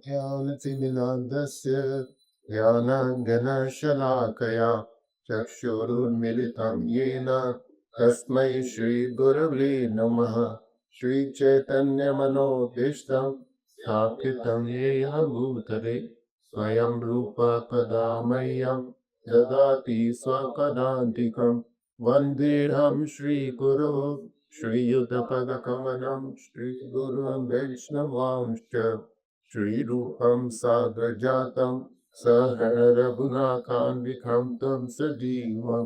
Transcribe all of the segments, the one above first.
ज्ञानतिमिनान्धस्य ज्ञानाञ्जनशलाकया चक्षुरुन्मिलितं येन तस्मै श्रीगुरवे नमः। श्रीचैतन्यमनोभीष्टं स्थापितं येन भूतले स्वयं रूप कदा मह्यं ददाति स्वपदान्तिकं। वन्देऽहं श्रीगुरो श्रीयुतपदकमलं श्रीगुरुं वैष्णवांश्च श्रीरूपं साग्रजातं सहरघुनाथान्वितं तं सजीवं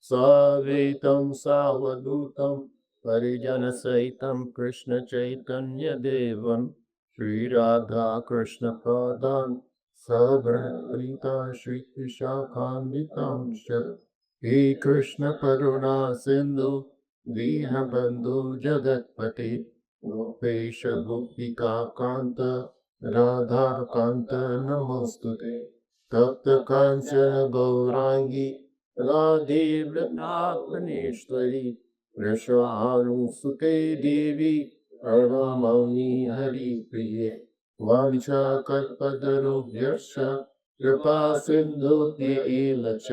साद्वैतं सावधूतं परिजनसहितं कृष्णचैतन्यदेवं श्रीराधा कृष्णपादान् सगणप्रीता श्रीविशाखान्वितांश्च। हे कृष्ण करुणा सिन्धु दीनबन्धु जगत्पते गोपेश गोपिका कान्त राधाकान्त नमोऽस्तुते। तप्त काञ्चन गौराङ्गी राधे वृन्दावनेश्वरी वृषभानुसुते देवी प्रणमामि हरिप्रिये। वाञ्छाकल्पतरुभ्यश्च कृपा सिन्धुभ्येव च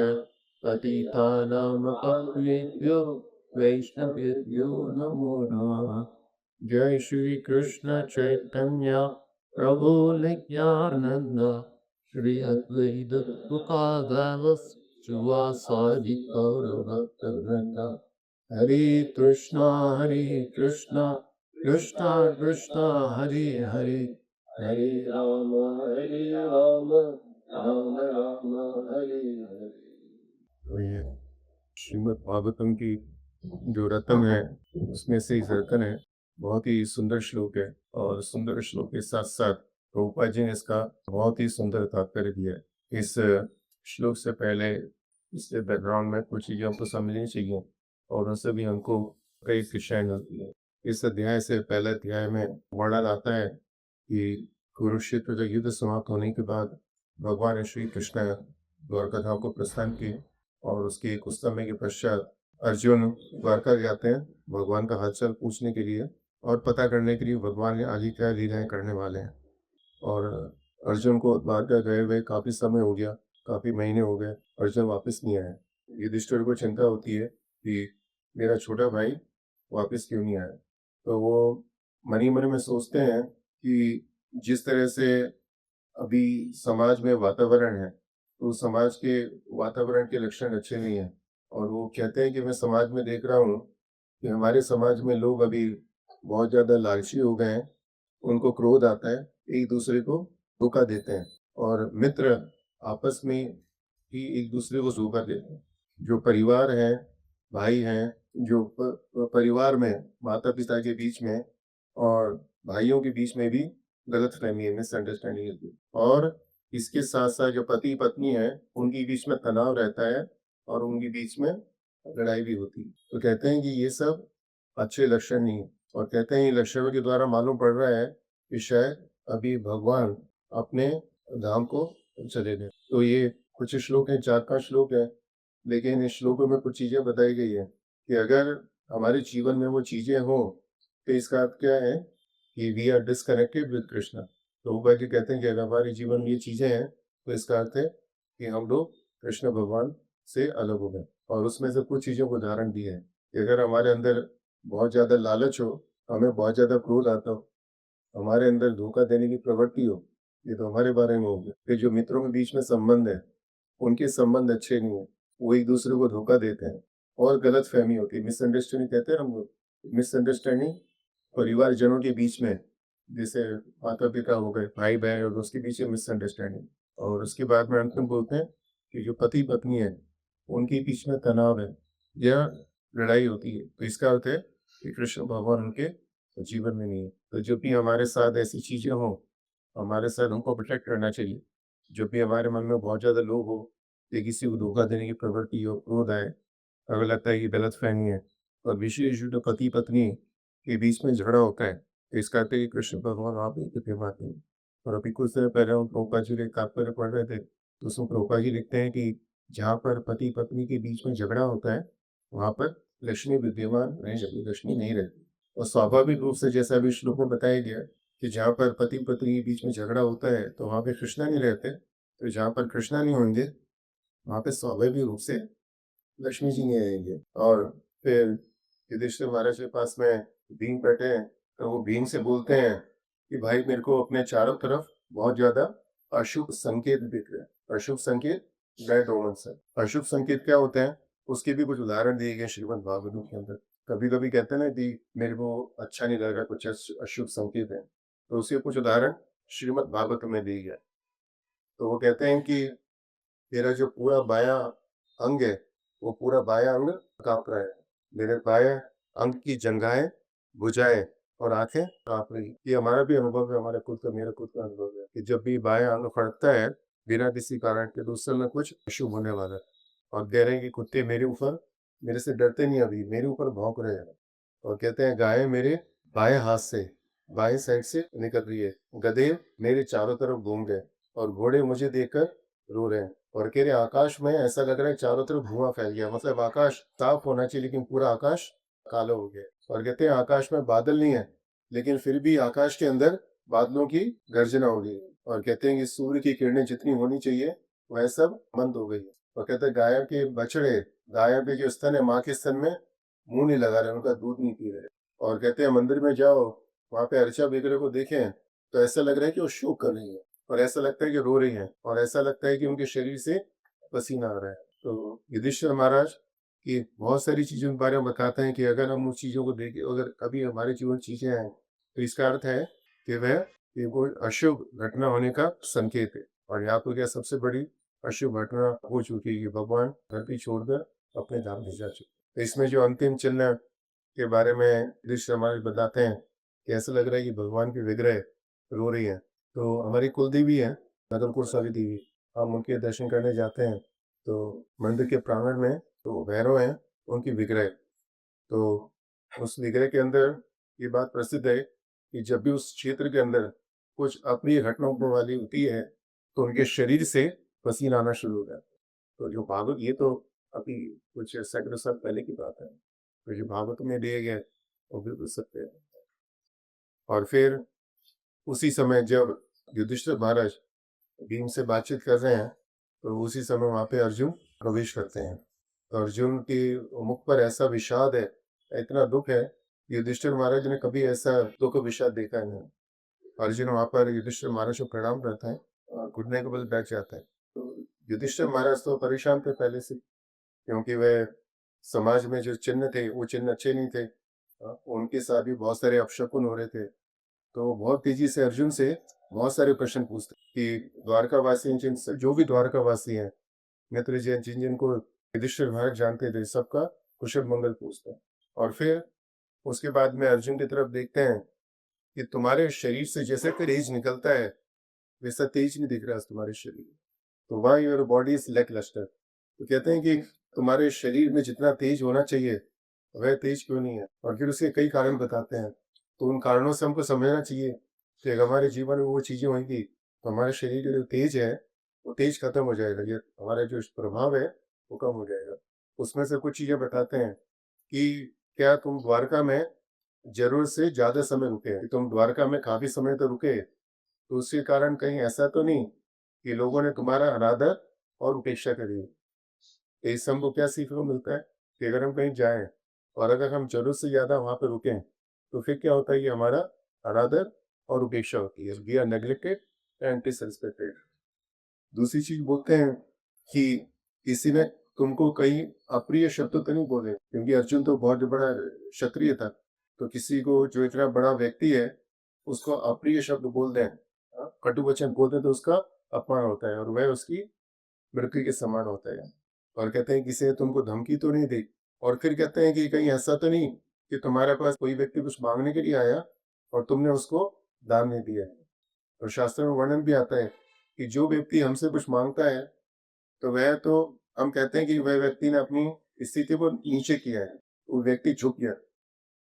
पतितानां पावनेभ्यो वैष्णवेभ्यो नमो नमः। जय श्री कृष्ण चैतन्य प्रभु नित्यानंद श्री अद्वैत गदाधर शिवासादि गौरभक्तवृंद। हरे कृष्णा कृष्णा कृष्णा हरे हरे हरे राम राम राम हरे हरे। तो ये श्रीमद् भागवतम की जो रत्न है उसमें से इस रत्न है। बहुत ही सुंदर श्लोक है और सुंदर श्लोक के साथ साथ प्रभुपाद जी ने इसका बहुत ही सुंदर तात्पर्य दिया है। इस श्लोक से पहले इसके बैकग्राउंड में कुछ चीजें हमको समझनी चाहिए और उनसे भी हमको कई शिक्षाएं मिलती है। इस अध्याय से पहले अध्याय में वर्णन आता है कि कुरुक्षेत्र का युद्ध समाप्त होने के बाद भगवान श्री कृष्ण द्वारका को प्रस्थान किए और उसके कुछ समय के पश्चात अर्जुन द्वारका जाते हैं भगवान का हालचाल पूछने के लिए और पता करने के लिए भगवान ने आगे क्या लीलाएं करने वाले हैं। और अर्जुन को द्वारका गए हुए काफी समय हो गया, काफी महीने हो गए, अर्जुन वापस नहीं आया। युधिष्ठिर को चिंता होती है कि मेरा छोटा भाई वापस क्यों नहीं आया। तो वो मन ही मन में सोचते हैं कि जिस तरह से अभी समाज में वातावरण है तो समाज के वातावरण के लक्षण अच्छे नहीं है। और वो कहते हैं कि मैं समाज में देख रहा हूँ कि हमारे समाज में लोग अभी बहुत ज्यादा लालची हो गए हैं, उनको क्रोध आता है, एक दूसरे को धोखा देते हैं और मित्र आपस में ही एक दूसरे को धोखा देते हैं। जो परिवार है, भाई हैं, जो परिवार में माता पिता के बीच में और भाइयों के बीच में भी गलतफहमी है, मिसअंडरस्टैंडिंग है। और इसके साथ साथ जो पति पत्नी है उनके बीच में तनाव रहता है और उनके बीच में लड़ाई भी होती है। तो कहते हैं कि ये सब अच्छे लक्षण नहीं है और कहते हैं ये लक्षणों के द्वारा मालूम पड़ रहा है कि शायद अभी भगवान अपने धाम को चले गए। तो ये कुछ श्लोक है, 4-5 श्लोक है, लेकिन इस श्लोकों में कुछ चीजें बताई गई है कि अगर हमारे जीवन में वो चीजें हो तो इसका अर्थ क्या है कि we are disconnected with Krishna. तो वो जी कहते हैं कि अगर हमारे जीवन में ये चीजें हैं तो इसका अर्थ है कि हम लोग कृष्ण भगवान से अलग हो गए। और उसमें से कुछ चीजों को उदाहरण दिए है कि अगर हमारे अंदर बहुत ज्यादा लालच हो, हमें बहुत ज्यादा क्रोध आता हो, हमारे अंदर धोखा देने की प्रवृत्ति हो, ये तो हमारे बारे में हो गया। फिर जो मित्रों के बीच में संबंध है उनके संबंध अच्छे नहीं है, वो एक दूसरे को धोखा देते हैं और गलत फहमी होती है, मिसअंडरस्टैंडिंग कहते हैं हम लोग। मिसअंडरस्टैंडिंग परिवारजनों के बीच में, जैसे माता पिता हो गए, भाई बहन और उसके बीच में मिसअंडरस्टैंडिंग। और उसके बाद में अंत में बोलते हैं कि जो पति पत्नी है उनके बीच में तनाव है या लड़ाई होती है, तो इसका अर्थ है कि कृष्ण भगवान उनके जीवन में नहीं है। तो जब भी हमारे साथ ऐसी चीजें हो, हमारे साथ हमको प्रोटेक्ट करना चाहिए। जब भी हमारे मन में बहुत ज्यादा लोभ हो या किसी को धोखा देने की प्रवृत्ति हो, क्रोध आए, अगर लगता है कि गलत फहमी है, और विशेष जो पति पत्नी के बीच में झगड़ा होता है तो इसका अर्थ है कि कृष्ण भगवान आप ही के प्रेमाते हैं। और अभी कुछ समय पहले हम प्रभुपाद जी के तात्पर्य पढ़ रहे थे तो उसमें प्रभुपाद जी लिखते हैं कि जहाँ पर पति पत्नी के बीच में झगड़ा होता है वहां पर लक्ष्मी विद्यमान नहीं रहती, लक्ष्मी नहीं रहती। और स्वाभाविक रूप से जैसा अभी श्लोक में बताया गया कि जहाँ पर पति-पत्नी के बीच में झगड़ा होता है, तो वहाँ पे कृष्णा नहीं रहते। तो जहाँ पर कृष्णा नहीं होंगे, वहाँ पे स्वाभाविक रूप से लक्ष्मी जी नहीं आएँगे। और फिर युधिष्ठिर महाराज के पास में भीम बैठे हैं, तो वो भीम से बोलते हैं कि भाई मेरे को अपने चारों तरफ बहुत ज़्यादा अशुभ संकेत दिख रहे हैं। अशुभ संकेत रेड ओमेन्स है। अशुभ संकेत क्या होते हैं? उसके भी कुछ उदाहरण दिए गए श्रीमद् भागवतम के अंदर। कभी-कभी कहते हैं ना कि मेरे को अच्छा नहीं लग रहा, कुछ अशुभ संकेत है। तो उसके कुछ उदाहरण श्रीमद् भागवतम में दिए गए। तो वो कहते हैं कि तेरा जो पूरा बायाँ अंग है, वो पूरा बायाँ अंग काँप रहा है। मेरे बाएँ अंग की जंघाएँ, भुजाएँ और आँखें काँप रही। ये हमारा भी अनुभव है, हमारे खुद का, मेरा खुद का अनुभव है कि जब भी बायाँ अंग फड़कता है, बिना किसी कारण के, तो उस समय कुछ अशुभ होने वाला है। और कह रहे हैं कि कुत्ते मेरे ऊपर, मेरे से डरते नहीं अभी, मेरे ऊपर भौंक रहे हैं। और कहते हैं गायें मेरे बाएँ हाथ से, बाएँ साइड से निकल रही है। गधे मेरे चारों तरफ घूम गए और घोड़े मुझे देखकर रो रहे हैं। और कह रहे आकाश में ऐसा लग रहा है चारों तरफ धुआं फैल गया, मतलब आकाश साफ होना चाहिए लेकिन पूरा आकाश काला हो गया। और कहते हैं आकाश में बादल नहीं है, लेकिन फिर भी आकाश के अंदर बादलों की गर्जना हो गई। और कहते हैं कि सूर्य की किरणें जितनी होनी चाहिए वह सब बंद हो गई। और कहते हैं गायों के बछड़े, गायों के जो स्तन है, माँ के स्तन में मुंह नहीं लगा रहे, उनका दूध नहीं पी रहे। और कहते हैं मंदिर में जाओ, वहां पे अर्चा विग्रह को देखें तो ऐसा लग रहा है कि वो शोक कर रही है, और ऐसा लगता है कि रो रही हैं, और ऐसा लगता है कि उनके शरीर से पसीना आ रहा है। तो युधिष्ठिर महाराज की बहुत सारी चीज़ों के बारे में बताते हैं कि अगर हम उस चीज़ों को देखें, अगर कभी हमारे जीवन में चीज़ें आएँ, तो इसका अर्थ है कि वह ये कोई अशुभ घटना होने का संकेत है। और यहाँ पर क्या सबसे बड़ी अशुभ घटना हो चुकी है कि भगवान धरती छोड़कर अपने धाम ले जा चुके। तो इसमें जो अंतिम चिन्ह के बारे में युधिष्ठिर महाराज बताते हैं कि ऐसा लग रहा है कि भगवान की विग्रह रो रही है। तो हमारी कुलदेवी है नगरपुर सारी देवी, हम उनके दर्शन करने जाते हैं। तो मंदिर के प्रांगण में तो भैरव हैं, उनकी विग्रह। तो उस विग्रह के अंदर ये बात प्रसिद्ध है कि जब भी उस क्षेत्र के अंदर कुछ अप्रिय घटना होने वाली होती है, तो उनके शरीर से पसीना आना शुरू हो जाता है। तो जो भागवत, ये तो अभी कुछ सैकड़ों साल पहले की बात है, तो जो भागवत में दिए गए वो बिल्कुल सत्य है। और फिर उसी समय जब युधिष्ठिर महाराज भीम से बातचीत कर रहे हैं, तो उसी समय वहाँ पे अर्जुन प्रवेश करते हैं। तो अर्जुन के मुख पर ऐसा विषाद है, इतना दुःख है, युधिष्ठिर महाराज ने कभी ऐसा दुःख विषाद देखा नहीं। अर्जुन वहाँ पर युधिष्ठिर महाराज को प्रणाम करता है और घुटने के बल बैठ जाता है। तो युधिष्ठिर महाराज तो परेशान थे पहले से, क्योंकि वह समाज में जो चिन्ह थे, वो चिन्ह अच्छे नहीं थे। उनके साथ भी बहुत सारे अपशकुन हो रहे थे। तो वो बहुत तेजी से अर्जुन से बहुत सारे प्रश्न पूछते कि द्वारकावासी, जो भी द्वारकावासी हैं, मित्र जैन, जिन जिनको युधिष्ठिर महाराज जानते थे, सबका कुशल मंगल पूछते हैं। और फिर उसके बाद में अर्जुन की तरफ देखते हैं कि तुम्हारे शरीर से जैसे तेज निकलता है, वैसा तेज नहीं दिख रहा तुम्हारे शरीर। तो why your body is lacklustre. तो कहते हैं कि तुम्हारे शरीर में जितना तेज होना चाहिए वह तेज क्यों नहीं है। और फिर उसके कई कारण बताते हैं। तो उन कारणों से हमको समझना चाहिए कि अगर हमारे जीवन में वो चीजें होंगी, तो हमारे शरीर का जो तेज है वो तेज खत्म हो जाएगा, ये हमारा जो प्रभाव है वो कम हो जाएगा। उसमें से कुछ चीजें बताते हैं कि क्या तुम द्वारका में जरूरत से ज्यादा समय रुके, तुम द्वारका में काफी समय तो रुके, तो उसके कारण कहीं ऐसा तो नहीं कि लोगों ने तुम्हारा अनादर और उपेक्षा करी। तो इससे हमको क्या सीखने को मिलता है कि अगर हम कहीं जाएं और अगर हम जरूरत से ज्यादा वहां पर रुकें, तो फिर क्या होता है कि हमारा अनादर और उपेक्षा होती है, we are neglected and disrespected. दूसरी चीज बोलते हैं कि किसी ने तुमको कहीं अप्रिय शब्द तो नहीं बोले, क्योंकि अर्जुन तो बहुत बड़ा क्षत्रिय था। तो किसी को जो इतना बड़ा व्यक्ति है उसको अप्रिय शब्द बोल दें, कटु वचन बोल दें, तो उसका अपमान होता है और वह उसकी मृत्यु के समान होता है। और कहते हैं किसी ने तुमको धमकी तो नहीं दी। और फिर कहते हैं कि कहीं ऐसा तो नहीं कि तुम्हारे पास कोई व्यक्ति कुछ मांगने के लिए आया और तुमने उसको दान नहीं दिया। और शास्त्र में वर्णन भी आता है कि जो व्यक्ति हमसे कुछ मांगता है, तो वह तो हम कहते हैं कि वह व्यक्ति ने अपनी स्थिति को नीचे किया है, वो व्यक्ति झुक गया।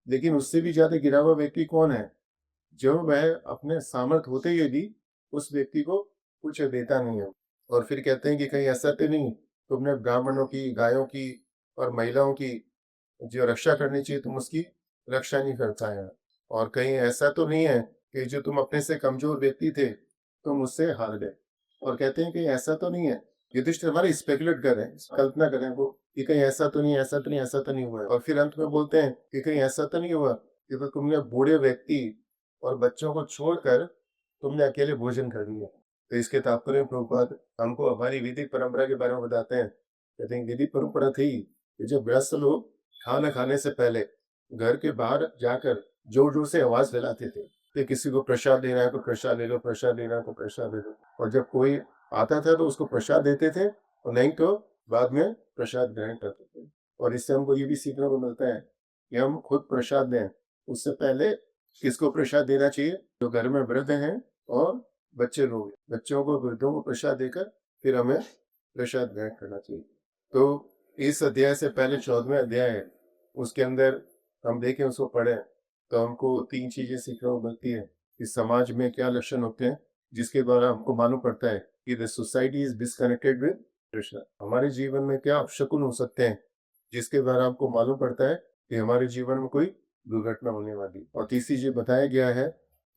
लेकिन उससे भी ज्यादा गिरा हुआ व्यक्ति कौन है? जो वह अपने सामर्थ होते हुए भी उस व्यक्ति को कुछ देता नहीं है। और फिर कहते हैं कि कहीं ऐसा तो नहीं तुमने ब्राह्मणों की, गायों की और महिलाओं की जो रक्षा करनी चाहिए तुम उसकी रक्षा नहीं करता है। और कहीं ऐसा तो नहीं है कि जो तुम अपने से कमजोर व्यक्ति थे तुम उससे हार गए। और कहते हैं कि ऐसा तो नहीं है, युधिष्ठिर हमारे स्पेकुलेट कर रहे हैं, कल्पना कर रहे हैं वो कि कहीं ऐसा तो नहीं, ऐसा तो नहीं, ऐसा तो नहीं हुआ है। और फिर अंत में बोलते हैं कि कहीं ऐसा तो नहीं हुआ कि तो तुमने बूढ़े व्यक्ति और बच्चों को छोड़कर तुमने अकेले भोजन कर लिया। तो इसके तात्पर्य प्रभुपाद हमको हमारी वैदिक परंपरा के बारे में बताते हैं। कहते हैं वैदिक परंपरा थी कि जब गृहस्थ लोग खाना खाने से पहले घर के बाहर जाकर जोर जोर से आवाज फैलाते थे कि किसी को प्रसाद देना है तो प्रसाद ले लो, प्रसाद लेना है तो प्रसाद ले लो। और जब कोई आता था तो उसको प्रसाद देते थे और नहीं तो बाद में प्रसाद ग्रहण करते थे। और इससे हमको ये भी सीखने को मिलता है कि हम खुद प्रसाद दें उससे पहले किसको प्रसाद देना चाहिए, जो घर में वृद्ध हैं और बच्चे लोग, बच्चों को वृद्धों को प्रसाद देकर फिर हमें प्रसाद ग्रहण करना चाहिए। तो इस अध्याय से पहले 14वें अध्याय है, उसके अंदर हम देखें उसको पढ़ें तो हमको 3 चीजें सीखने को मिलती है कि समाज में क्या लक्षण होते हैं जिसके द्वारा हमको मालूम पड़ता है कि the society is disconnected with Krishna. हमारे जीवन में क्या अपशकुन हो सकते हैं जिसके द्वारा हमको मालूम पड़ता है कि हमारे जीवन में कोई दुर्घटना होने वाली। और तीसरी चीज बताया गया है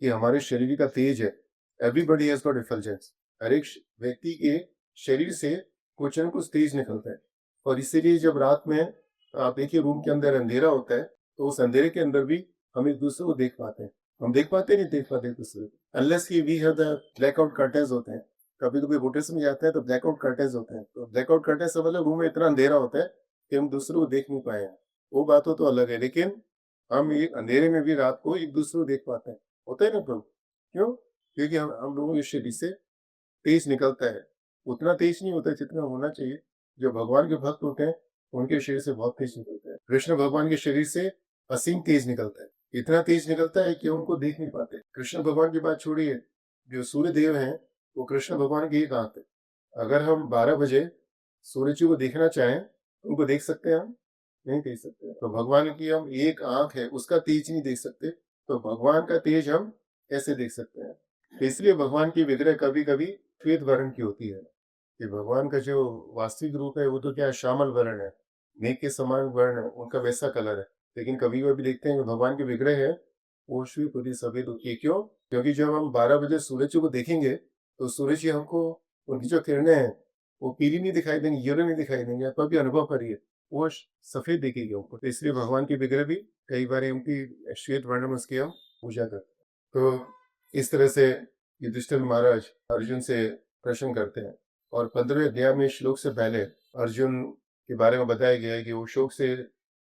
कि हमारे शरीर का तेज है, एवरीबॉडी हैज गॉट एफल्जेंस, हर एक व्यक्ति के शरीर से कुछ न कुछ तेज निकलता है। और इसीलिए जब रात में आप देखिए रूम के अंदर अंधेरा होता है तो उस अंधेरे के अंदर भी हम एक दूसरे को देख पाते हैं। हम देख पाते नहीं देख पाते एक दूसरे को, अनलेस कि we have the blackout curtains होते हैं। कभी कभी होटल्स में जाते हैं तो ब्लैकआउट कर्टेन्स होते हैं, तो ब्लैकआउट कर्टेन्स से मतलब रूम में इतना अंधेरा होता है कि हम दूसरे को देख नहीं पाए। वो बात तो अलग है, लेकिन हम ये अंधेरे में भी रात को एक दूसरे को देख पाते हैं। होता है ना प्रभु? क्यों? क्योंकि हम लोगों के शरीर से तेज निकलता है, उतना तेज नहीं होता जितना होना चाहिए। जो भगवान के भक्त होते हैं उनके शरीर से बहुत तेज निकलता है। कृष्ण भगवान के शरीर से असीम तेज निकलता है, इतना तेज निकलता है कि उनको देख नहीं पाते। कृष्ण भगवान की बात छोड़िए, जो सूर्य देव हैं वो कृष्ण भगवान की एक आंख है। अगर हम 12 बजे सूर्य जी को देखना चाहें उनको देख सकते हैं? हम नहीं देख सकते। तो भगवान की हम एक आंख है उसका तेज नहीं देख सकते, तो भगवान का तेज हम कैसे देख सकते हैं? तो इसलिए भगवान की विग्रह कभी कभी श्वेत वर्ण की होती है कि भगवान का जो वास्तविक रूप है वो तो क्या है, श्यामल वर्ण है, मेघ के समान वर्ण है, उनका वैसा कलर है। लेकिन कभी कभी देखते हैं कि भगवान की विग्रह है वो श्वेत होती सफेद होती है। क्यों? क्योंकि जब हम 12 बजे सूरज जी को देखेंगे तो सूरज जी हमको उनकी जो किरणें हैं वो पीली नहीं दिखाई देंगी, येलो नहीं दिखाई देंगी। आप कभी अनुभव करिए, वो सफेद दिखेगी हमको। तो इसलिए भगवान की विग्रह भी कई बार उनकी श्वेत वर्ण में उसकी हम पूजा करते हैं। तो इस तरह से युधिष्ठिर महाराज अर्जुन से प्रश्न करते हैं। और 15वें अध्याय में श्लोक से पहले अर्जुन के बारे में बताया गया है कि वो शोक से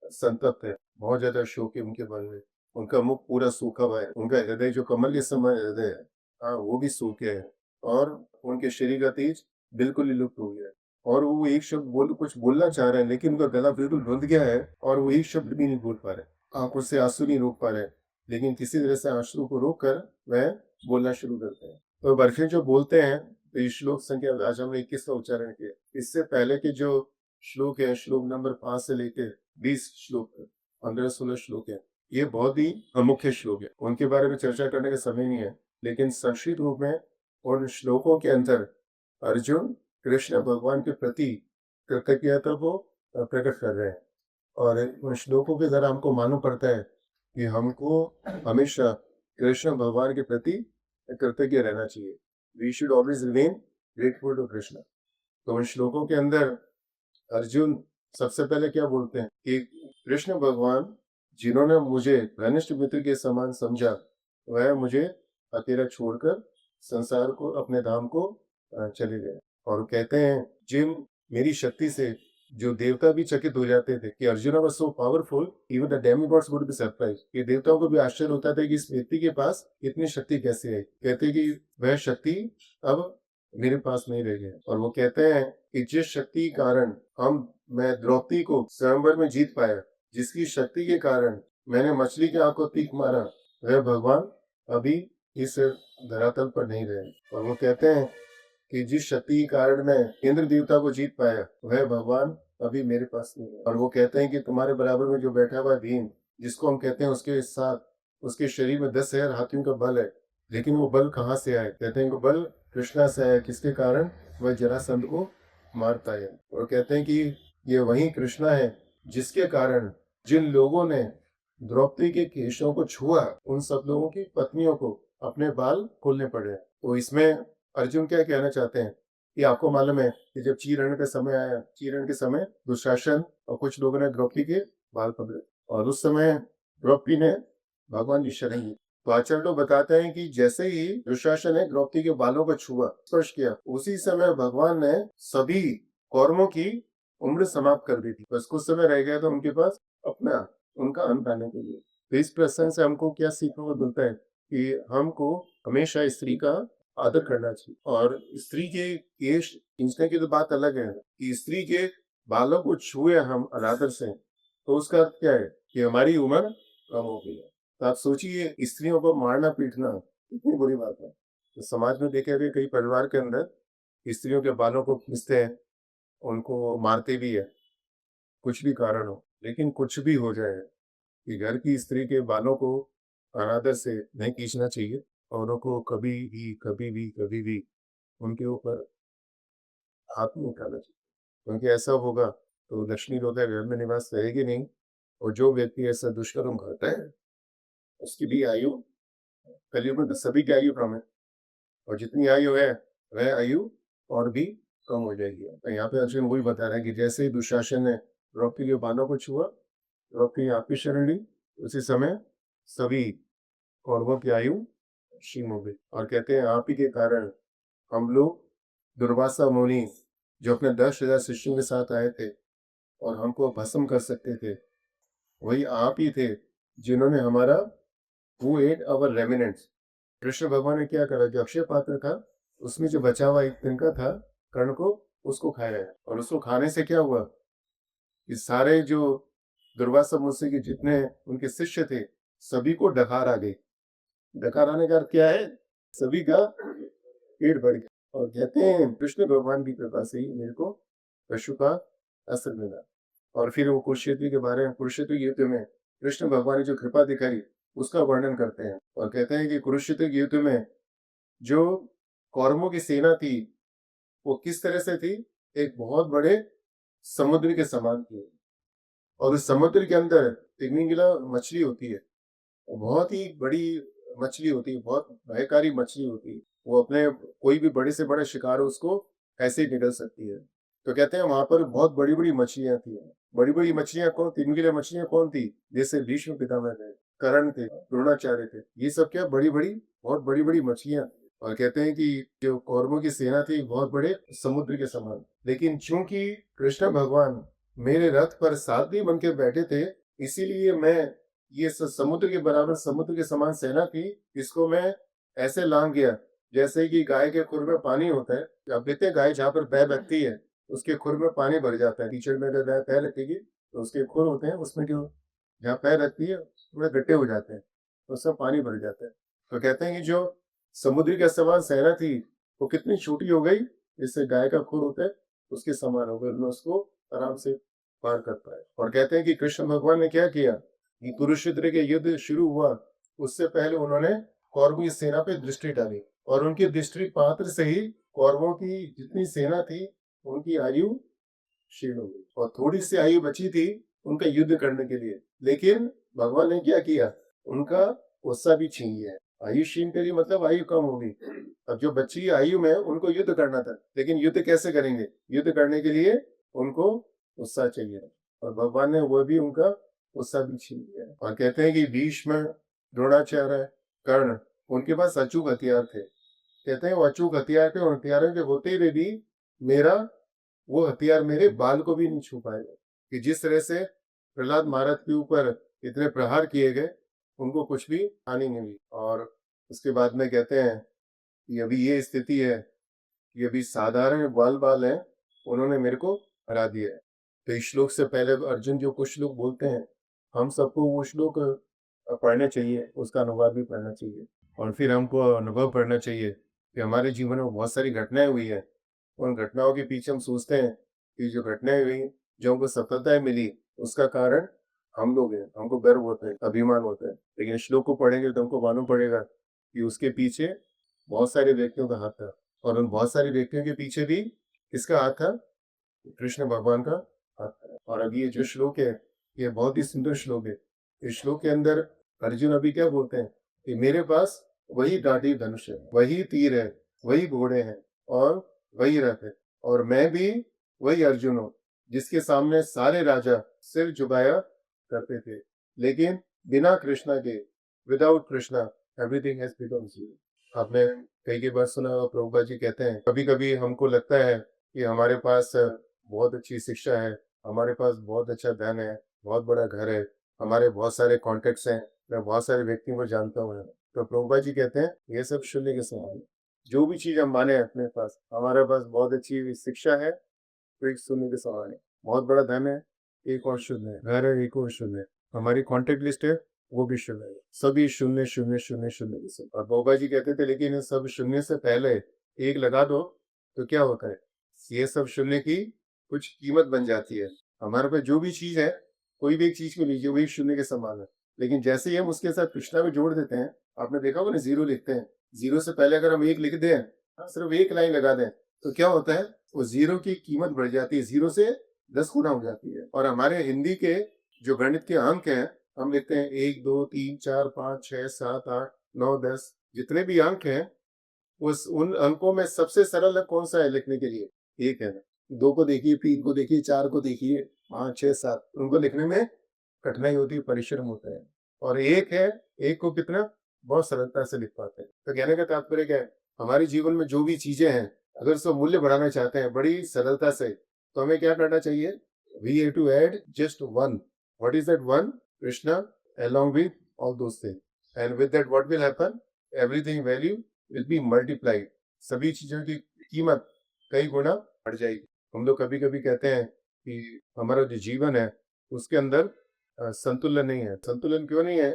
संतप्त है, बहुत ज्यादा शोक है उनके मन में, उनका मुख पूरा सूखा हुआ है, उनका हृदय जो कमल के समान हृदय है, हाँ वो भी सूखे है, और उनके शरीर का तेज बिल्कुल ही लुप्त हो गया है। और वो एक शब्द कुछ बोलना चाह रहे हैं लेकिन उनका गला बिल्कुल रुंध गया है और वो एक शब्द भी नहीं बोल पा रहे, आंखों से आंसू नहीं रोक पा रहे, लेकिन किसी तरह से आंसू को रोक कर वह बोलना शुरू करते हैं। तो बर्फे जो बोलते हैं, तो इस श्लोक संख्या आज हमने 21 का उच्चारण किया। इससे पहले के जो श्लोक है, श्लोक नंबर 5 से लेकर 20 श्लोक, 15-16 श्लोक है, ये बहुत ही मुख्य श्लोक है, उनके बारे में चर्चा करने का समय नहीं है। लेकिन संक्षिप्त रूप में उन श्लोकों के अंदर अर्जुन कृष्ण भगवान के प्रति कृतज्ञता को प्रकट कर रहे हैं। और उन श्लोकों के द्वारा हमको मालूम पड़ता है कि हमको हमेशा कृष्ण भगवान के प्रति कृतज्ञ रहना चाहिए। We should always remain grateful to Krishna. तो उन श्लोकों के अंदर अर्जुन सबसे पहले क्या बोलते हैं कि कृष्ण भगवान जिन्होंने मुझे घनिष्ठ मित्र के समान समझा, वह मुझे अकेला छोड़कर संसार को, अपने धाम को चले गए। और कहते हैं जिन मेरी शक्ति से जो देवता भी चकित हो जाते थे कि Arjun was so powerful, even the demigods would be surprise, कि देवताओं को भी आश्चर्य होता था कि इस व्यक्ति के पास इतनी शक्ति कैसे है। कहते कि वह शक्ति अब मेरे पास नहीं रह गया। और वो कहते हैं कि जिस शक्ति के कारण मैं द्रौपदी को स्वयंवर में जीत पाया, जिसकी शक्ति के कारण मैंने मछली की आंख को तीक मारा, वह भगवान अभी इस धरातल पर नहीं रहे। और वो कहते हैं कि जिस शक्ति के कारण मैं इंद्र देवता को जीत पाया, वह भगवान अभी मेरे पास नहीं है। और वो कहते हैं कि तुम्हारे बराबर में जो बैठा हुआ भीम, जिसको हम कहते हैं उसके साथ उसके शरीर में 10,000 हाथियों का बल है, लेकिन वो बल कहाँ से आए? कहते हैं कि बल कृष्णा से आया, किसके कारण? वह जरासंध को मारता है। और कहते हैं कि ये वही कृष्णा है जिसके कारण जिन लोगों ने द्रौपदी के केशों को छुआ, उन सब लोगों की पत्नियों को अपने बाल खोलने पड़े। तो इसमें अर्जुन क्या कहना चाहते हैं कि आपको मालूम है कि जब चीरहरण का समय आया, चीरहरण के समय दुशासन और कुछ लोगों ने द्रौपदी के बाल पकड़े और उस समय द्रौपदी ने भगवान की शरण ली। तो आचार्य लोग बताते हैं कि जैसे ही दुशासन ने द्रौपदी के बालों को छुआ, स्पर्श किया, उसी समय भगवान ने सभी कौरवों की उम्र समाप्त कर दी थी। बस कुछ समय रह गया था उनके पास अपना उनका अंत आने के लिए। तो इस प्रसंग से हमको क्या सीखने को मिलता है कि हमको हमेशा स्त्री का आदर करना चाहिए। और स्त्री के केश खींचने की तो बात अलग है कि स्त्री के बालों को छुए हम अनादर से, तो उसका अर्थ क्या है कि हमारी उम्र कम हो गई है। तो आप सोचिए स्त्रियों को मारना पीटना कितनी बुरी बात है। तो समाज में देखे हुए कई परिवार के अंदर स्त्रियों के बालों को खींचते हैं, उनको मारते भी है, कुछ भी कारण हो। लेकिन कुछ भी हो जाए कि घर की स्त्री के बालों को अनादर से नहीं खींचना चाहिए और उनको कभी भी उनके ऊपर हाथ नहीं उठाना चाहिए, क्योंकि ऐसा होगा तो लक्ष्मी लोग घर में निवास रहेगी नहीं और जो व्यक्ति ऐसा दुष्कर्म करता है उसकी भी आयु कलयुग में सभी की आयु कम है और जितनी आयु है वह आयु और भी कम हो जाएगी। तो यहाँ पे अर्जुन वही बता रहा है कि जैसे ही दुशासन ने द्रौपदी के बालों को छुआ, द्रौपदी आपकी शरण ली, उसी समय सभी कौरवों की आयु क्षीण हो गई। और कहते हैं आप ही के कारण हम लोग दुर्वासा मुनि जो अपने 10,000 शिष्यों के साथ आए थे और हमको भस्म कर सकते थे, वही आप ही थे जिन्होंने हमारा who ate our remnants. Krishna भगवान ने क्या करा, जो अक्षय पात्र था उसमें जो बचा हुआ एक तिनका था कर्ण को, उसको खाया है। और उसको खाने से क्या हुआ कि सारे जो दुर्वासा मुनि के जितने उनके शिष्य थे सभी को डकार आ गई। डकार आने का अर्थ क्या है, सभी का पेट भर गया। और कहते हैं कृष्ण भगवान की कृपा से ही मेरे को पशु का अस्त्र मिला। और फिर वो कुरुक्षेत्र के बारे में, कुरुक्षेत्र युद्ध में कृष्ण भगवान ने जो कृपा दिखाई उसका वर्णन करते हैं और कहते हैं कि कुरुक्षेत्र युद्ध में जो कौरवों की सेना थी वो किस तरह से थी, एक बहुत बड़े समुद्र के समान थी। और उस समुद्र के अंदर तिमिंगिला मछली होती है, बहुत ही बड़ी मछली होती है, बहुत भयकारी मछली होती है। वो अपने कोई भी बड़े से बड़ा शिकार हो उसको ऐसे ही निगल सकती है। तो कहते हैं वहां पर बहुत बड़ी बड़ी मछलियां थी। बड़ी बड़ी मछलियां कौन, तिमिंगिला मछलियां कौन थी, जैसे भीष्म पितामह थे, कर्ण थे, द्रोणाचार्य थे, ये सब क्या बड़ी बड़ी बहुत बड़ी बड़ी मछलियां। और कहते हैं कि जो कौरवों की सेना थी बहुत बड़े समुद्र के समान। लेकिन चूंकि कृष्ण भगवान मेरे रथ पर सारथी बन के बैठे थे, इसीलिए मैं ये समुद्र के बराबर, समुद्र के समान सेना थी, इसको मैं ऐसे लांग गया जैसे कि गाय के खुर में पानी होता है। अब देखते हैं गाय जहाँ पर पैर रखती है उसके खुर में पानी भर जाता है। कीचड़ में अगर गाय पैर रखेगी तो उसके खुर होते हैं, उसमें जो जहाँ पैर रखती है थोड़े गड्ढे हो जाते हैं, तो उसमें पानी भर जाता है। तो कहते हैं कि जो समुद्र के समान सेना थी वो कितनी छोटी हो गई, जिससे गाय का खुर होता है उसके समान हो गई, उसको आराम से पार कर पाए। और कहते हैं कि कृष्ण भगवान ने क्या किया कि कुरुक्षेत्र के युद्ध शुरू हुआ उससे पहले उन्होंने कौरवों की सेना पे दृष्टि डाली और उनकी दृष्टि पात्र से ही कौरवों की जितनी सेना थी उनकी आयु क्षीण हो गई और थोड़ी सी आयु बची थी उनका युद्ध करने के लिए। लेकिन भगवान ने क्या किया, उनका उत्साह भी छीन लिया। आयु क्षीण करी मतलब आयु कम हो गई। अब जो बची आयु में उनको युद्ध करना था, लेकिन युद्ध कैसे करेंगे, युद्ध करने के लिए उनको उत्साह चाहिए और भगवान ने वो भी उनका उत्साह भी छीन लिया। और कहते हैं कि भीष्म, द्रोणाचार्य, कर्ण, उनके पास अचूक हथियार थे। कहते हैं वो अचूक हथियार थे और हथियारों के होते हुए भी मेरा वो हथियार मेरे बाल को भी नहीं छू पाएगा। कि जिस तरह से प्रहलाद महाराज के ऊपर इतने प्रहार किए गए उनको कुछ भी हानि नहीं हुई। और उसके बाद में कहते हैं कि अभी ये स्थिति है कि अभी साधारण बाल बाल हैं, उन्होंने मेरे को हरा दिया है। तो इस श्लोक से पहले अर्जुन जो कुछ श्लोक बोलते हैं हम सबको वो श्लोक पढ़ने चाहिए, उसका अनुवाद भी पढ़ना चाहिए और फिर हमको अनुभव करना चाहिए कि हमारे जीवन में बहुत सारी घटनाएं हुई है। उन घटनाओं के पीछे हम सोचते हैं कि जो घटनाएं हुई, जो हमको सफलताएं मिली, उसका कारण हम लोग हैं, हमको गर्व होता है, अभिमान होता है। लेकिन श्लोक को पढ़ेंगे तो हमको मालूम पड़ेगा कि उसके पीछे बहुत सारे व्यक्तियों का हाथ था और उन बहुत सारे व्यक्तियों के पीछे भी किसका हाथ था, कृष्ण भगवान का हाथ था। और अब ये जो श्लोक है ये बहुत ही सुंदर श्लोक है। इस श्लोक के अंदर अर्जुन अभी क्या बोलते हैं कि मेरे पास वही डांडी धनुष है, वही तीर है, वही घोड़े हैं और वही रथ है। और मैं भी वही अर्जुन हूँ जिसके सामने सारे राजा सिर झुकाया करते थे, लेकिन बिना कृष्णा के, without Krishna everything has become zero. आपने कई बार सुना होगा, प्रभुपाद जी कहते हैं कभी कभी हमको लगता है कि हमारे पास बहुत अच्छी शिक्षा है, हमारे पास बहुत अच्छा धन है, बहुत बड़ा घर है, हमारे बहुत सारे कॉन्टेक्ट्स हैं, मैं बहुत सारे व्यक्तियों को जानता हूँ। तो प्रभुपाद जी कहते हैं ये सब शून्य के समान है। जो भी चीज हम माने अपने पास, हमारे पास बहुत अच्छी शिक्षा है तो एक शून्य के समान है, बहुत बड़ा धन है एक और शून्य है, घर है एक और शून्य है, हमारी कॉन्टेक्ट लिस्ट है वो भी शून्य है, सभी शून्य शून्य शून्य शून्य के सब। और बाबा जी कहते थे लेकिन इन सब शून्य से पहले एक लगा दो तो क्या होता है, ये सब शून्य की कुछ कीमत बन जाती है। हमारे पास जो भी चीज है, कोई भी एक चीज को लीजिए, वही शून्य के समान है, लेकिन जैसे ही हम उसके साथ कृष्णा में जोड़ देते हैं, आपने देखा होगा ना, जीरो लिखते हैं, जीरो से पहले अगर हम एक लिख दें, सिर्फ एक लाइन लगा दें, तो क्या होता है, वो जीरो की कीमत बढ़ जाती है, जीरो से 10 गुना हो जाती है। और हमारे हिंदी के जो गणित के अंक हैं, हम लिखते हैं 1 2 3 4 5 6 7 8 9 10, जितने भी अंक हैं उन अंकों में सबसे सरल है कौन सा है लिखने के लिए, एक है। दो को देखिए, तीन को देखिए, चार को देखिए, 5 6 7, उनको लिखने में कठिनाई होती है, परिश्रम होता है। और एक है, एक को कितना बहुत सरलता से लिख पाते हैं। तो कहने का तात्पर्य क्या है, हमारे जीवन में जो भी चीजें हैं, अगर उसका मूल्य बढ़ाना चाहते हैं बड़ी सरलता से, तो हमें क्या करना चाहिए, we have to add just one. What is that one? Krishna along with all those things, and with that what will happen, everything value will be multiplied, सभी चीजों की कीमत कई गुना बढ़ जाएगी। हम लोग कभी कभी कहते हैं कि हमारा जो जीवन है उसके अंदर संतुलन नहीं है। संतुलन क्यों नहीं है?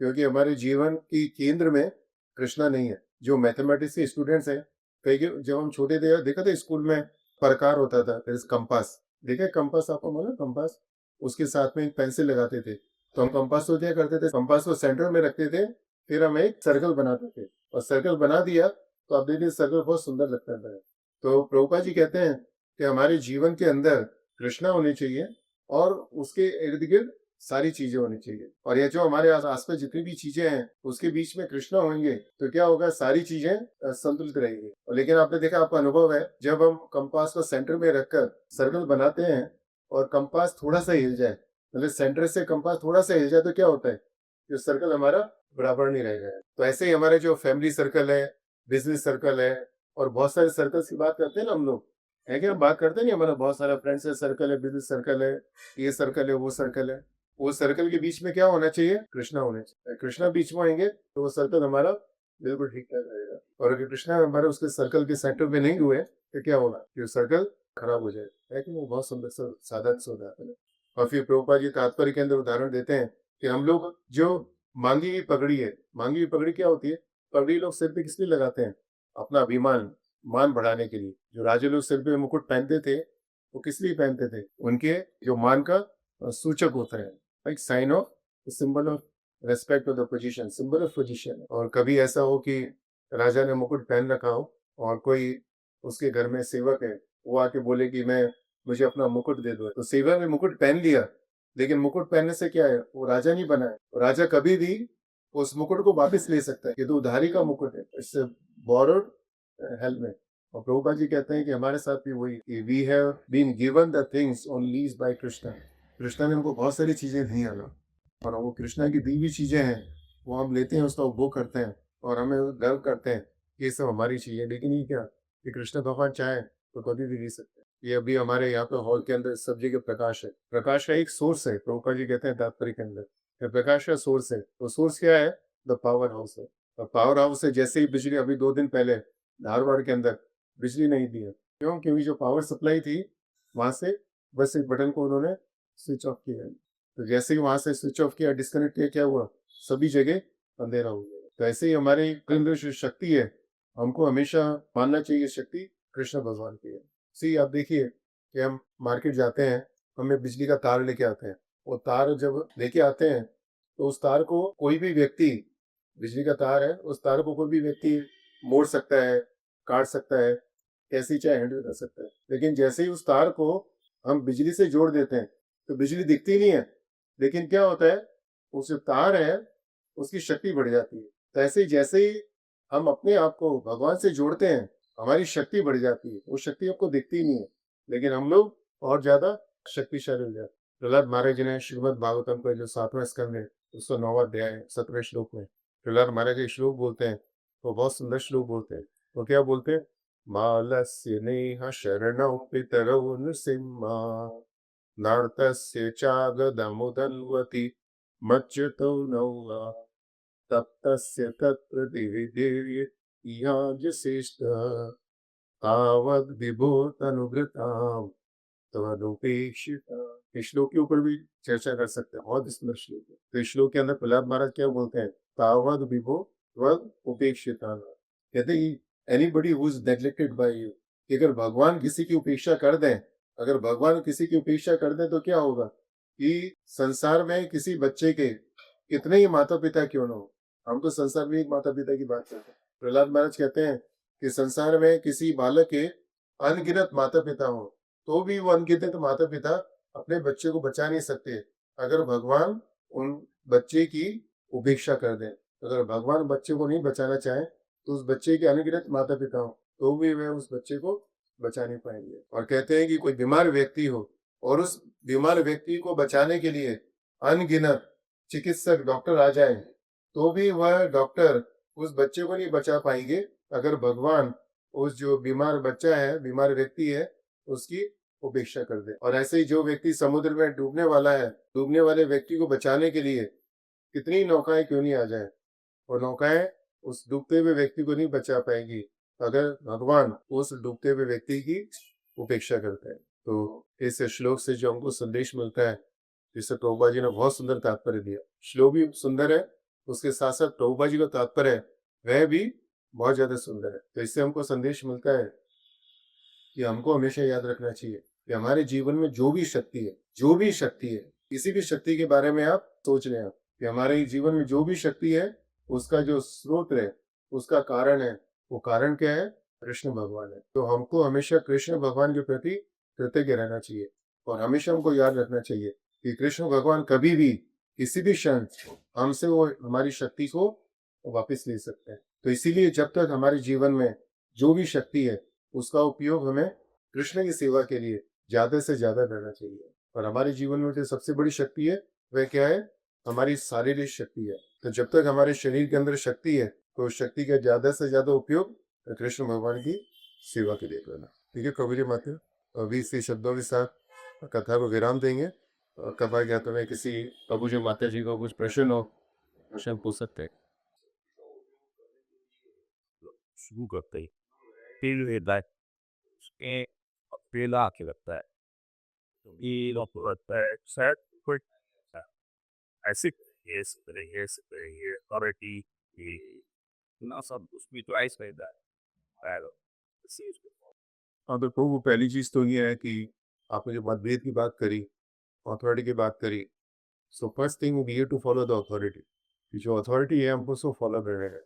क्योंकि हमारे जीवन की केंद्र में कृष्णा नहीं है। जो मैथमेटिक्स के स्टूडेंट्स हैं, कई जब हम छोटे थे देखा था स्कूल में प्रकार होता था, कंपास, देखे कंपास, आपको मालूम कंपास, उसके साथ में एक पेंसिल लगाते थे, तो हम कंपास को क्या करते थे, कंपास को सेंटर में रखते थे, फिर हम एक सर्कल बनाते थे, और सर्कल बना दिया तो आप देखिए सर्कल बहुत सुंदर लगता है। तो प्रभुपाद जी कहते हैं कि हमारे जीवन के अंदर कृष्णा होनी चाहिए और उसके इर्द गिर्द सारी चीजें होनी चाहिए, और ये जो हमारे आसपास जितनी भी चीजें हैं उसके बीच में कृष्णा होंगे तो क्या होगा, सारी चीजें संतुलित रहेंगी। लेकिन आपने देखा, आपका अनुभव है, जब हम कंपास को सेंटर में रखकर सर्कल बनाते हैं और कंपास थोड़ा सा हिल जाए, मतलब सेंटर से कंपास थोड़ा सा हिल जाए, तो क्या होता है, जो सर्कल हमारा बराबर नहीं रहेगा। तो ऐसे ही हमारे जो फैमिली सर्कल है, बिजनेस सर्कल है, और बहुत सारे सर्कल्स की बात करते हैं ना हम लोग, है क्या, हम बात करते नहीं, हमारा बहुत सारा फ्रेंड्स है, सर्कल है, बिजनेस सर्कल है, ये सर्कल है, वो सर्कल है, वो सर्कल के बीच में क्या होना चाहिए, कृष्णा होना चाहिए। कृष्णा बीच में आएंगे तो वो सर्कल हमारा बिल्कुल ठीक ठाक रहेगा, और अगर कृष्णा हमारे उसके सर्कल के सेंटर में नहीं हुए तो क्या होगा, जो सर्कल खराब हो जाएगा। है कि वो बहुत सुंदर साधन से उदाहरण है। और फिर प्रभुपाद जी तात्पर्य के अंदर उदाहरण देते हैं कि हम लोग जो मांगी हुई पगड़ी है, मांगी हुई पगड़ी क्या होती है, पगड़ी लोग सिर पे किस लिए लगाते हैं, अपना अभिमान, मान बढ़ाने के लिए। जो राजे लोग सिर पे मुकुट पहनते थे वो किस लिए पहनते थे, उनके जो मान का सूचक होता है, like sign of, symbol of respect of the position, symbol of position. और कभी ऐसा हो कि राजा ने मुकुट पहन रखा हो और कोई उसके घर में सेवक है, वो आके बोले कि मैं, मुझे अपना मुकुट दे दो, तो सेवक ने मुकुट पहन लिया, लेकिन मुकुट पहनने से क्या है, वो राजा नहीं बना है। राजा कभी भी उस मुकुट को वापस ले सकता है, ये तो उधारी का मुकुट है, इससे बोरोड हेलमेट। और प्रभुपाद जी कहते हैं कि हमारे साथ भी वही, we have been given the things on lease by Krishna. Krishna ने हमको बहुत सारी चीजें दी हैं, और वो कृष्णा की दी हुई चीजें हैं, वो हम लेते हैं, उसका उपभोग करते हैं, और हमें गर्व करते हैं कि ये सब हमारी चीजें। लेकिन ये क्या, कि कृष्ण भगवान चाहे तो कभी भी दे सकते हैं। ये अभी हमारे यहाँ पे हॉल के अंदर सब जगह प्रकाश है, प्रकाश का एक सोर्स है, प्रभुपाद जी कहते हैं तात्पर्य के अंदर, ये प्रकाश का सोर्स है। तो सोर्स क्या है, द पावर हाउस है। पावर हाउस है, जैसे ही बिजली, अभी 2 दिन पहले धारवाड़ के अंदर बिजली नहीं दी है, क्यों, क्योंकि जो पावर सप्लाई थी वहां से बस एक बटन को उन्होंने स्विच ऑफ किया है, तो जैसे ही वहां से स्विच ऑफ किया, डिस्कनेक्ट किया, क्या हुआ, सभी जगह अंधेरा हो गया। तो ऐसे ही हमारे अंदर जो शक्ति है, हमको हमेशा मानना चाहिए शक्ति कृष्ण भगवान की है। सी आप देखिए कि हम मार्केट जाते हैं, हमें बिजली का तार लेके आते हैं, वो तार जब लेके आते हैं तो उस तार को कोई भी व्यक्ति, बिजली का तार है, उस तार को कोई भी व्यक्ति मोड़ सकता है, काट सकता है, कैसे चाहे हैंडल कर सकता है। लेकिन जैसे ही उस तार को हम बिजली से जोड़ देते हैं तो बिजली दिखती नहीं है, लेकिन क्या होता है, उस जो तार है उसकी शक्ति बढ़ जाती है। तो ऐसे ही जैसे ही हम अपने आप को भगवान से जोड़ते हैं, हमारी शक्ति बढ़ जाती है। वो शक्ति आपको दिखती ही नहीं है, लेकिन हम लोग और ज़्यादा शक्तिशाली हो जाते हैं। प्रहलाद महाराज जी ने श्रीमद् भागवतम का जो 7वां स्कंद है, उसका 9वां अध्याय है, 17वें श्लोक में प्रहलाद महाराज जी श्लोक बोलते हैं, वो बहुत सुंदर श्लोक बोलते हैं। वो क्या बोलते हैं? मालस्य नेह शरणौ पितरौ नृसिंहा नर्तस्य चागदमुदन्वति मच्युतौ नौवा तप्तस्य तत्प्रतिविधेर्य याज्यशिष्ट तावद् विभूतनुगृताम् तदुपेक्षिता। इस श्लोक के ऊपर भी चर्चा कर सकते हैं, बहुत सुंदर श्लोक है। तो इस श्लोक के अंदर प्रहलाद महाराज क्या बोलते हैं? तावद् विभो त्वद् उपेक्षिता। कहते anybody who is neglected by you, कि अगर भगवान किसी की उपेक्षा कर दें, अगर भगवान किसी की उपेक्षा कर दें तो क्या होगा? कि संसार में किसी बच्चे के कितने ही माता पिता क्यों ना हो, हम तो संसार में एक माता पिता की बात करते हैं। प्रहलाद महाराज कहते हैं कि संसार में किसी बालक के अनगिनत माता पिता हो, तो भी वो अनगिनत माता पिता अपने बच्चे को बचा नहीं सकते अगर भगवान उन बच्चे की उपेक्षा कर दें। अगर भगवान बच्चे को नहीं बचाना चाहे तो उस बच्चे के अनगिनत माता पिता हो, तो भी वह उस बच्चे को बचा नहीं पाएंगे। और कहते हैं कि कोई बीमार व्यक्ति हो और उस बीमार व्यक्ति को बचाने के लिए अनगिनत चिकित्सक डॉक्टर आ जाए, तो भी वह डॉक्टर उस बच्चे को नहीं बचा पाएंगे अगर भगवान उस जो बीमार बच्चा है, बीमार व्यक्ति है, उसकी उपेक्षा कर दे। और ऐसे ही जो व्यक्ति समुद्र में डूबने वाला है, डूबने वाले व्यक्ति को बचाने के लिए कितनी नौकाएं क्यों नहीं आ जाए, और नौकाएं उस डूबते हुए व्यक्ति को नहीं बचा पाएंगी अगर भगवान उस डूबते हुए व्यक्ति की उपेक्षा करते हैं। तो इस श्लोक से जो हमको संदेश मिलता है, जिसे प्रभुपाद जी ने बहुत सुंदर तात्पर्य दिया। श्लोक भी सुंदर है, उसके साथ साथ प्रभुपाद जी का तात्पर्य है वह भी बहुत ज्यादा सुंदर है। तो इससे हमको संदेश मिलता है कि हमको हमेशा याद रखना चाहिए कि हमारे जीवन में जो भी शक्ति है, जो भी शक्ति है, किसी भी शक्ति के बारे में आप सोच रहे हैं कि हमारे जीवन में जो भी शक्ति है, उसका जो स्रोत है, उसका कारण है, वो कारण क्या है? कृष्ण भगवान है। तो हमको हमेशा कृष्ण भगवान के प्रति कृतज्ञ रहना चाहिए और हमेशा हमको याद रखना चाहिए कि कृष्ण भगवान कभी भी किसी भी क्षण हमसे वो हमारी शक्ति को वापस ले सकते हैं। तो इसीलिए जब तक हमारे जीवन में जो भी शक्ति है, उसका उपयोग हमें कृष्ण की सेवा के लिए ज्यादा से ज्यादा करना चाहिए। और हमारे जीवन में जो सबसे बड़ी शक्ति है वह क्या है? हमारी शारीरिक शक्ति है। तो जब तक हमारे शरीर के अंदर शक्ति है, तो उस शक्ति का ज्यादा से ज्यादा उपयोग कृष्ण भगवान की सेवा के लिए करना। ठीक है कबीर माता, अभी इसी शब्दों के साथ कथा को विराम देंगे। कथा क्या तुम्हें किसी प्रभु जी माता जी को कुछ प्रश्न हो, प्रश्न पूछ सकते हैं। शुरू करते ही फिर लाइफ में अकेला आके लगता है तो ये लोग लगता है सैड कोई ऐसे ये ऑलरेडी ये ना सब उसमें तो ऐसा रहता है हाँ तो प्रभु पहली चीज तो ये है कि आपने जो मतभेद की बात करी, अथॉरिटी की बात करी, so first thing we have to follow the authority. जो अथॉरिटी है हमको उसको फॉलो करना है।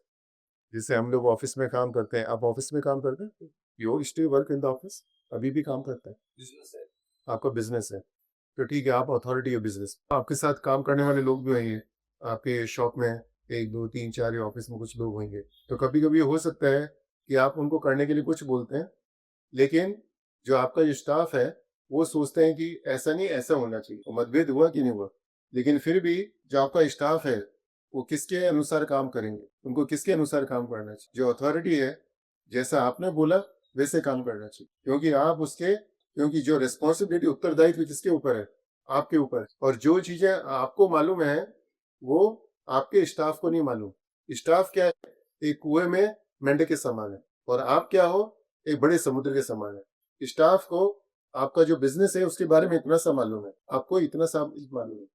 जैसे हम लोग ऑफिस में काम करते हैं, आप ऑफिस में काम करते हैं, you still work in the office, अभी भी काम करते हैं, बिजनेस है, आपका बिजनेस है, तो ठीक है आप अथॉरिटी है बिजनेस। आपके साथ काम करने वाले लोग भी होंगे, आपके शॉप में 1 2 3 4 या ऑफिस में कुछ लोग होंगे, तो कभी कभी हो सकता है कि आप उनको करने के लिए कुछ बोलते हैं, लेकिन जो आपका जो स्टाफ है वो सोचते हैं कि ऐसा नहीं ऐसा होना चाहिए। तो मतभेद हुआ कि नहीं हुआ, लेकिन फिर भी जो आपका स्टाफ है वो किसके अनुसार काम करेंगे, उनको किसके अनुसार काम करना चाहिए? जो अथॉरिटी है जैसा आपने बोला वैसे काम करना चाहिए, क्योंकि आप उसके, क्योंकि जो रिस्पॉन्सिबिलिटी उत्तरदायित्व किसके ऊपर है? आपके ऊपर। और जो चीजें आपको मालूम है वो आपके स्टाफ को नहीं मालूम। स्टाफ क्या है? एक कुएं में मेंढक के समान है, और आप क्या हो? एक बड़े समुद्र के समान है। स्टाफ को आपका जो बिजनेस है उसके बारे में इतना सा मालूम है, आपको इतना सा मालूम है।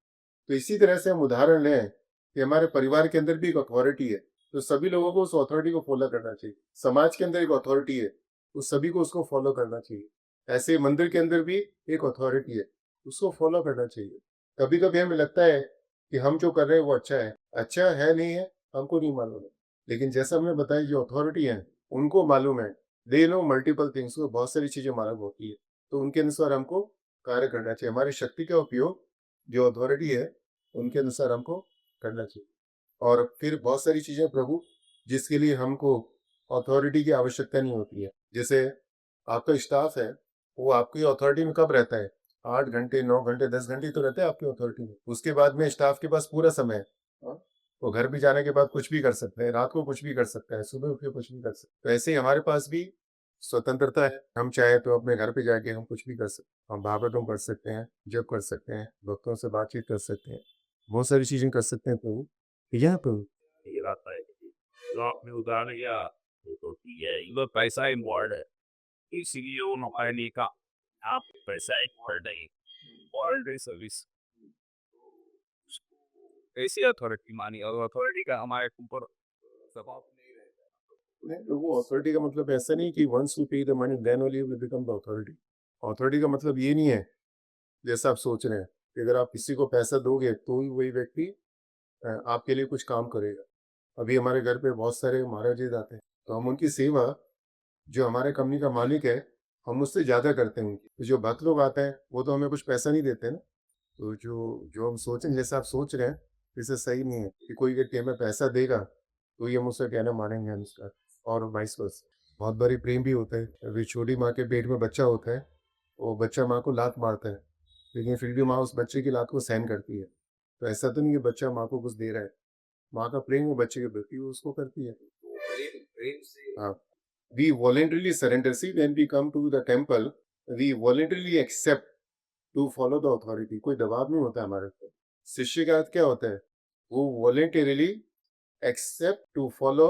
तो इसी तरह से हम उदाहरण लें कि हमारे परिवार के अंदर भी एक अथॉरिटी है, तो सभी लोगों को उस अथॉरिटी को फॉलो करना चाहिए। समाज के अंदर एक अथॉरिटी है, तो सभी को उसको फॉलो करना चाहिए। ऐसे मंदिर के अंदर भी एक अथॉरिटी है, उसको फॉलो करना चाहिए। कभी कभी हमें लगता है कि हम जो कर रहे हैं वो अच्छा है नहीं है हमको नहीं मालूम है, लेकिन जैसा हमने बताया जो अथॉरिटी है उनको मालूम है, दे नो मल्टीपल थिंग्स, को बहुत सारी चीजें मालूम होती है, तो उनके अनुसार हमको कार्य करना चाहिए। हमारी शक्ति का उपयोग जो अथॉरिटी है उनके अनुसार हमको करना चाहिए। और फिर बहुत सारी चीजें प्रभु जिसके लिए हमको अथॉरिटी की आवश्यकता नहीं होती है। जैसे आपका स्टाफ है, वो आपकी अथॉरिटी में कब रहता है? 8 घंटे, 9 घंटे, 10 घंटे तो रहता है आपकी अथॉरिटी में। उसके बाद में स्टाफ के पास पूरा समय है। वो घर भी जाने के बाद कुछ भी कर सकते हैं, रात को कुछ भी कर सकता है, सुबह उठ के कुछ भी कर सकते हैं। तो ऐसे ही हमारे पास भी स्वतंत्रता है। हम चाहे तो अपने घर पे जाके हम कुछ भी कर सकते हैं। हम भागवतम पढ़ सकते हैं, जप कर सकते हैं, भक्तों से बातचीत कर सकते हैं, बहुत सारी चीजें कर सकते हैं। तो यहाँ पर ये रहता है कि तो आपने उदाहरण दिया तो ठीक है, इधर पैसा इम्पॉर्टेंट है, इसलिए वो नौकरी का आप पैसा इम्पॉर्टेंट है, इम्पॉर्टेंट सर्विस ऐसी अथॉरिटी मानी और अथॉरिटी का हमारे ऊपर दबाव नहीं रहता। नहीं, तो वो अथॉरिटी का मतलब ऐसा नहीं कि once you pay the money then only you will become the authority. Authority का मतलब ये नहीं है जैसा आप सोच रहे हैं कि अगर आप किसी को पैसा दोगे तो ही वही व्यक्ति आपके लिए कुछ काम करेगा। अभी हमारे घर पे बहुत सारे महाराज जी आते हैं, तो हम उनकी सेवा, जो हमारे कंपनी का मालिक है, हम उससे ज़्यादा करते हैं उनकी। तो जो भक्त लोग आते हैं वो तो हमें कुछ पैसा नहीं देते ना। तो जो जो हम सोचें, जैसे आप सोच रहे हैं, इससे सही नहीं है कि कोई व्यक्ति हमें पैसा देगा तो ये हम उसका कहना मानेंगे हम उसका, और वाइस वर्सा। बहुत बारी प्रेम भी होता है। अभी छोटी माँ के पेट में बच्चा होता है, वो बच्चा माँ को लात मारता है, लेकिन फिर भी माँ उस बच्चे की लात को सहन करती है। तो ऐसा तो नहीं कि बच्चा माँ को कुछ दे रहा है, माँ का प्रेम वो बच्चे के प्रति वो उसको करती है। हाँ, we voluntarily surrender. See, when we come to the temple, we voluntarily accept to follow the authority. कोई दबाव नहीं होता हमारे ऊपर। शिष्य का अर्थ क्या होता है? वो voluntarily accept to follow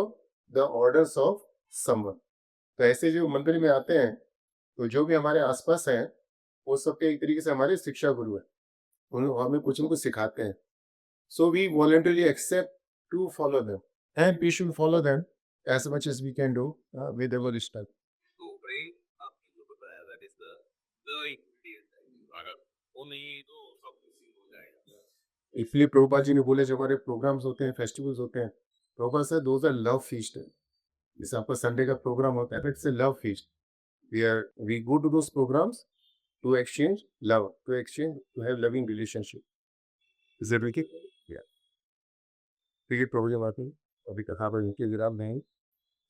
the orders of someone. तो ऐसे जो मंदिर में आते हैं, तो जो भी हमारे आसपास हैं, वो सबके एक तरीके से हमारे शिक्षा गुरु हैं। उन हमें कुछ न कुछ सिखाते हैं। So we voluntarily accept to follow them, and we should follow them as much as we can do with our respect. तो भाई आपने जो बताया दैट इज द इंग्रेडिएंट, अगर वो नहीं तो सब कुछ हो जाएगा। इसलिए प्रभुपाद जी ने बोले, जब हमारे प्रोग्राम्स होते हैं, फेस्टिवल्स होते हैं, Prabhupada sir those are love feast है। जैसे आपका संडे का प्रोग्राम होता है, it's a love feast. We go to those programmes to exchange love, to exchange, to have loving relationship. Is it okay? या ठीक है प्रभु जी, बात नहीं। अभी कथा पर इनके विराम नहीं।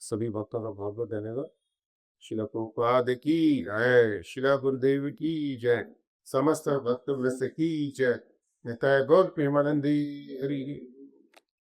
सभी भक्तों का बहुत बहुत धन्यवाद। शिला प्रभुपाद की जय, शिला गुरुदेव की जय, समस्त भक्त वृंद की जय। निताय गौर प्रेमानंदी हरि।